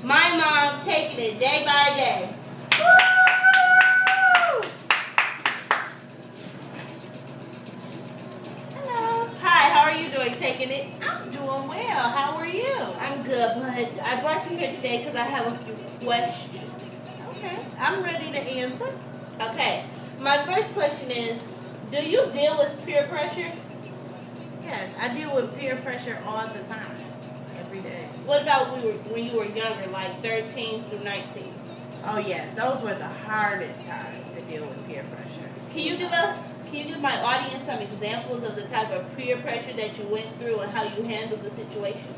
My mom taking it day by day. Woo! Hello. Hi, how are you doing taking it? I'm doing well. How are you? I'm good, but I brought you here today because I have a few questions. Okay. I'm ready to answer. Okay, my first question is, do you deal with peer pressure? Yes, I deal with peer pressure all the time. Every day. What about when you were younger, like 13 through 19? Oh yes, those were the hardest times to deal with peer pressure. Can you give my audience some examples of the type of peer pressure that you went through and how you handled the situation?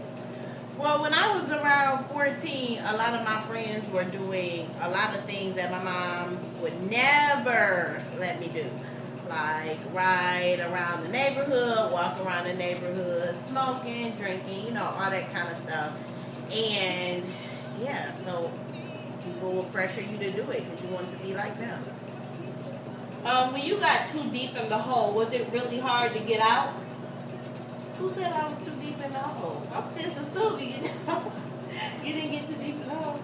Well, when I was around 14, a lot of my friends were doing a lot of things that my mom would never let me do. Like ride around the neighborhood, walk around the neighborhood, smoking, drinking, all that kind of stuff. And yeah, so people will pressure you to do it because you want to be like them. When you got too deep in the hole, was it really hard to get out? Who said I was too deep in the hole? I'm just assuming you didn't get too deep in the hole.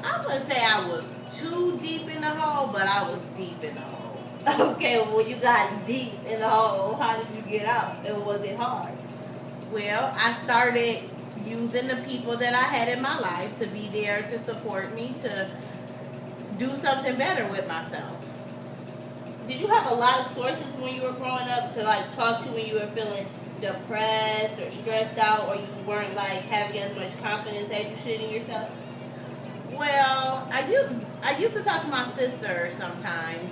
I wouldn't say I was too deep in the hole, but I was deep in the hole. Okay, well, you got deep in the hole. How did you get out? And was it hard? Well, I started using the people that I had in my life to be there to support me, to do something better with myself. Did you have a lot of sources when you were growing up to talk to when you were feeling depressed or stressed out, or you weren't having as much confidence as you should in yourself? Well, I used to talk to my sister sometimes,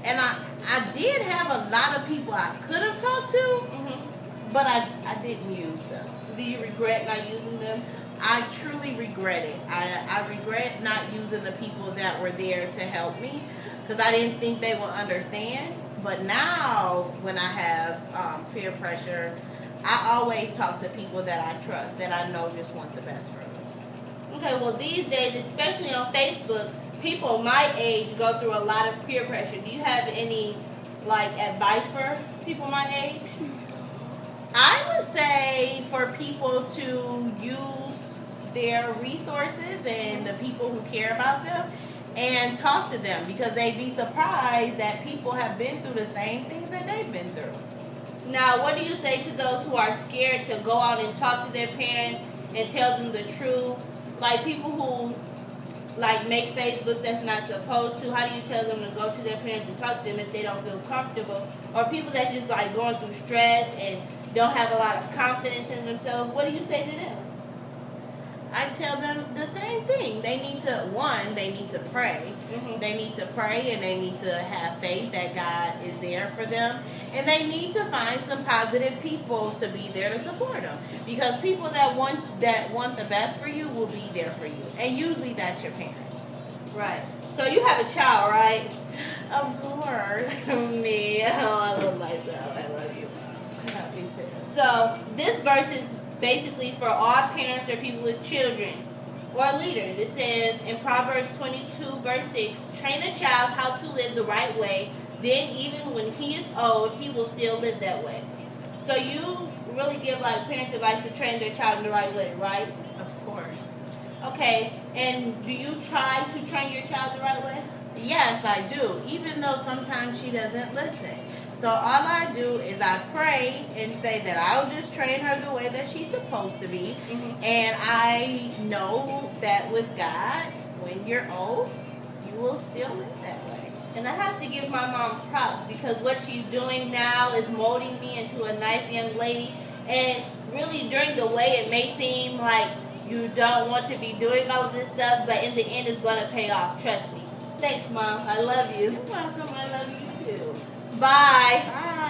and I did have a lot of people I could have talked to, but I didn't use them. Do you regret not using them? I truly regret it. I regret not using the people that were there to help me because I didn't think they would understand. But now, when I have peer pressure, I always talk to people that I trust, that I know just want the best for me. Okay, well, these days, especially on Facebook, people my age go through a lot of peer pressure. Do you have any, advice for people my age? I would say for people to use their resources and the people who care about them and talk to them, because they'd be surprised that people have been through the same things that they've been through. Now, what do you say to those who are scared to go out and talk to their parents and tell them the truth? Like people who make Facebook that's not supposed to, how do you tell them to go to their parents and talk to them if they don't feel comfortable? Or people that just going through stress and don't have a lot of confidence in themselves, what do you say to them? I tell them the same thing. They need to pray. They need to pray, and they need to have faith that God is there for them. And they need to find some positive people to be there to support them. Because people that want the best for you will be there for you. And usually that's your parents. Right. So you have a child, right? Of course. Me. Oh, I love myself. I love you. Yeah, me too. So this verse is basically for all parents or people with children or leaders. It says in Proverbs 22 verse 6, train a child how to live the right way, then even when he is old, he will still live that way. So you really give parents advice to train their child in the right way, right? Of course. Okay, and do you try to train your child the right way? Yes, I do, even though sometimes she doesn't listen. So all I do is I pray and say that I'll just train her the way that she's supposed to be. And I know that with God, when you're old, you will still live that way. And I have to give my mom props because what she's doing now is molding me into a nice young lady. And really during the way it may seem like you don't want to be doing all of this stuff, but in the end it's going to pay off. Trust me. Thanks, Mom. I love you. You're welcome. I love you too. Bye. Bye.